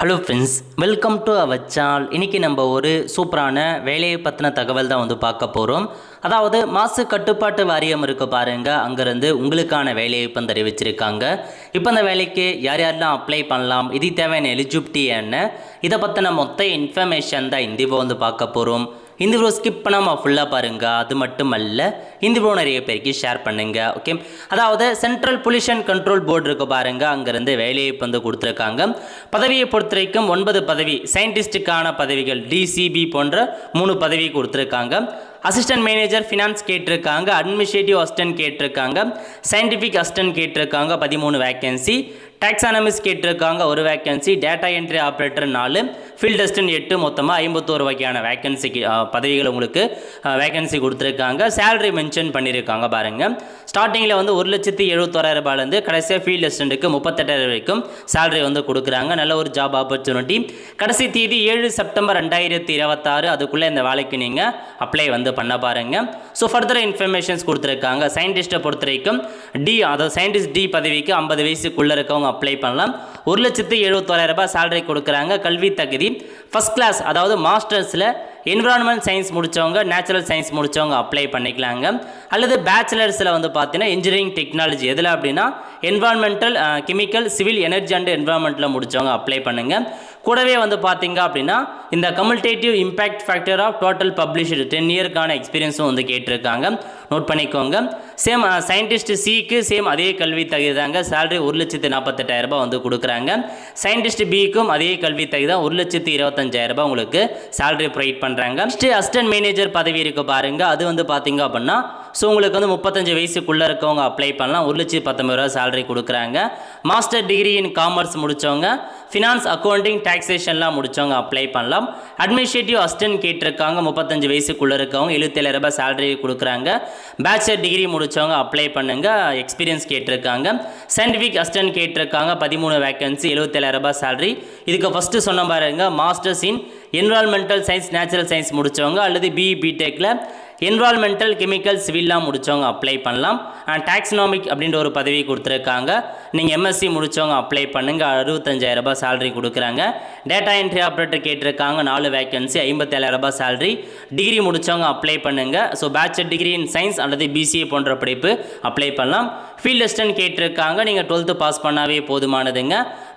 Hello friends, welcome to our channel. இன்றைக்கி நம்ம ஒரு சூப்பரான வேலையை பற்றின தகவல் தான் பார்க்க போகிறோம். அதாவது மாசு கட்டுப்பாட்டு வாரியம் இருக்குது பாருங்கள், அங்கேருந்து உங்களுக்கான வேலையை இப்போ தெரிவிச்சிருக்காங்க. இப்போ அந்த வேலைக்கு யார் யாரெல்லாம் அப்ளை பண்ணலாம், இது தேவையான எலிஜிபிலிட்டி என்ன, இதை பற்றின மொத்த இன்ஃபர்மேஷன் தான் இந்த பார்க்க போகிறோம். இந்த வீடியோ ஸ்கிப் பண்ணாமல் ஃபுல்லாக பாருங்கள். அது மட்டும் அல்ல, இந்த வீடியோ நிறைய பேருக்கு ஷேர் பண்ணுங்கள். ஓகே, அதாவது சென்ட்ரல் பொல்யூஷன் கண்ட்ரோல் போர்டு இருக்குது பாருங்கள், அங்கேருந்து வேலையை கொடுத்துருக்காங்க. பதவியை பொறுத்த வரைக்கும் 9 பதவி, சயின்டிஸ்டுக்கான பதவிகள் டிசிபி போன்ற 3 பதவி கொடுத்துருக்காங்க. அசிஸ்டன்ட் மேனேஜர் ஃபினான்ஸ் கேட்டிருக்காங்க, அட்மினிஸ்ட்ரேட்டிவ் அசிஸ்டன்ட் கேட்டிருக்காங்க, சயின்டிஃபிக் அசிஸ்டன்ட் கேட்டிருக்காங்க 13 வேக்கன்சி, டாக்ஸானமிஸ்ட் கேட்டிருக்காங்க 1 vacancy, data entry operator 4, field assistant 8, மொத்தமாக 51 வகையான வேக்கன்சிக்கு பதவிகள் உங்களுக்கு வேக்கன்சி கொடுத்துருக்காங்க. சேலரி மென்ஷன் பண்ணியிருக்காங்க பாருங்கள். ஸ்டார்டிங்கில் 1,71,000 ரூபாயிலேருந்து கடைசியாக ஃபீல்ட் அசிஸ்டண்ட்டுக்கு 38,000 வரைக்கும் சேலரி கொடுக்குறாங்க. நல்ல ஒரு ஜாப் ஆப்பர்ச்சுனிட்டி. கடைசி தேதி 7 செப்டம்பர் 2026. அதுக்குள்ளே இந்த வேலைக்கு நீங்கள் அப்ளை பண்ண பாருங்க. ஸோ ஃபர்தர் இன்ஃபர்மேஷன்ஸ் கொடுத்துருக்காங்க. சயின்டிஸ்ட்டை பொறுத்த வரைக்கும் அதாவது சயின்டிஸ்ட் டி பதவிக்கு 50 வயசுக்குள்ளே இருக்கவங்க அப்ளை பண்ணலாம். 1,71,000 ரூபாய் சேலரி கொடுக்குறாங்க. கல்வி தகுதி ஃபஸ்ட் கிளாஸ், அதாவது மாஸ்டர்ஸில் என்விரான்மெண்ட் சயின்ஸ் முடித்தவங்க, நேச்சுரல் சயின்ஸ் முடித்தவங்க அப்ளை பண்ணிக்கலாங்க. அல்லது பேச்சுலர்ஸில் பார்த்தீங்கன்னா இன்ஜினியரிங் டெக்னாலஜி, எதில் அப்படின்னா environmental, chemical, civil, energy and என்விரான்மெண்ட்டில் முடித்தவங்க அப்ளை பண்ணுங்கள். கூடவே பார்த்தீங்க அப்படின்னா இந்த cumulative impact factor of total published 10 இயர்க்கான எக்ஸ்பீரியன்ஸும் கேட்டிருக்காங்க. நோட் பண்ணிக்கோங்க. சேம் சயின்டிஸ்ட் சிக்கு சேம் அதே கல்வி தகுதி தாங்க. சேலரி 1,48,000 ரூபாய் கொடுக்குறாங்க. சயின்டிஸ்ட் பிக்கும் அதே கல்வி தகுதி தான், 1,25,000 ரூபாய் உங்களுக்கு சேலரி ப்ரொவைட் பண்ணுறாங்க. அசிஸ்டன்ட் மேனேஜர் பதவி இருக்குது பாருங்கள், அது பார்த்தீங்க அப்படின்னா ஸோ உங்களுக்கு 35 வயசுக்குள்ளே இருக்கவங்க அப்ளை பண்ணலாம். 1,19,000 ரூபா சேலரி கொடுக்குறாங்க. மாஸ்டர் டிகிரி இன் காமர்ஸ் முடித்தவங்க, ஃபினான்ஸ், அக்கௌண்டிங், டாக்ஸேஷன்லாம் முடித்தவங்க அப்ளை பண்ணலாம். அட்மினிஸ்ட்ரேட்டிவ் அசிஸ்டன்ட் கேட்டிருக்காங்க. 35 வயசுக்குள்ளே இருக்கவங்க 77,000 ரூபாய் சேலரி கொடுக்குறாங்க. பேச்சுலர் டிகிரி முடித்தவங்க அப்ளை பண்ணுங்க, எக்ஸ்பீரியன்ஸ் கேட்டிருக்காங்க. சயின்டிஃபிக் அசிஸ்டன்ட் கேட்டிருக்காங்க 13 வேக்கன்சி, 77,000 ரூபாய் சேலரி. இதுக்கு ஃபஸ்ட்டு சொன்ன பாருங்க, masters in environmental science, natural science முடித்தவங்க அல்லது பிடெக்கில் என்விரான்மெண்டல், கெமிக்கல், சிவில்லாம் முடித்தவங்க அப்ளை பண்ணலாம். டாக்ஸனாமிக் அப்படின்ற ஒரு பதவி கொடுத்துருக்காங்க. நீங்கள் எம்எஸ்சி முடித்தவங்க அப்ளை பண்ணுங்கள். 65,000 ரூபாய் சேலரி கொடுக்குறாங்க. டேட்டா என்ட்ரி ஆப்ரேட்டர் கேட்டிருக்காங்க 4 வேக்கன்சி, 57,000 ரூபாய் சேலரி. டிகிரி முடித்தவங்க அப்ளை பண்ணுங்கள். So bachelor degree in science அல்லது பிசிஏ போன்ற படிப்பு அப்ளை பண்ணலாம். ஃபீல்ட் அசிஸ்டன்ட் கேட்டிருக்காங்க. நீங்கள் 12th பாஸ் பண்ணாவே போதுமானதுங்க.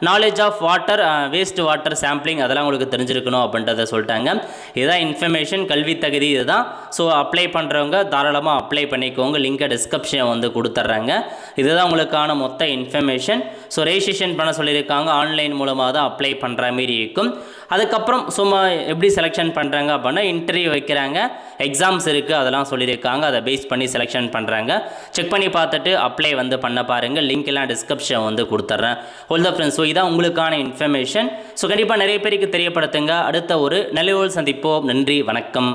Knowledge of water, waste water sampling அதெல்லாம் உங்களுக்கு தெரிஞ்சிருக்கணும் அப்படின்றத சொல்லிட்டாங்க. இதுதான் இன்ஃபர்மேஷன். கல்வி தகுதி இதுதான். ஸோ அப்ளை பண்ணுறவங்க தாராளமாக அப்ளை பண்ணிக்கோங்க. லிங்கை டிஸ்கிரிப்ஷன் கொடுத்துட்றாங்க. இதுதான் உங்களுக்கான மொத்த இன்ஃபர்மேஷன். ஸோ ரெஜிஸ்ட்ரேஷன் பண்ண சொல்லியிருக்காங்க. ஆன்லைன் மூலமாக தான் அப்ளை பண்ணுற மாரி இருக்கும். அதுக்கப்புறம் சும்மா எப்படி செலெக்ஷன் பண்ணுறாங்க அப்படின்னா இன்டர்வியூ வைக்கிறாங்க, எக்ஸாம்ஸ் இருக்குது, அதெல்லாம் சொல்லியிருக்காங்க. அதை பேஸ் பண்ணி செலெக்ஷன் பண்ணுறாங்க. செக் பண்ணி பார்த்துட்டு அப்ளை பண்ண பாருங்கள். லிங்க் எல்லாம் டிஸ்கிரிப்ஷன் கொடுத்துட்றேன். ஆல் த ஃப்ரெண்ட்ஸ், ஸோ இதான் உங்களுக்கான இன்ஃபர்மேஷன். ஸோ கண்டிப்பாக நிறைய பேருக்கு தெரியப்படுத்துங்க. அடுத்த ஒரு நல்ல சந்திப்போம். நன்றி, வணக்கம்.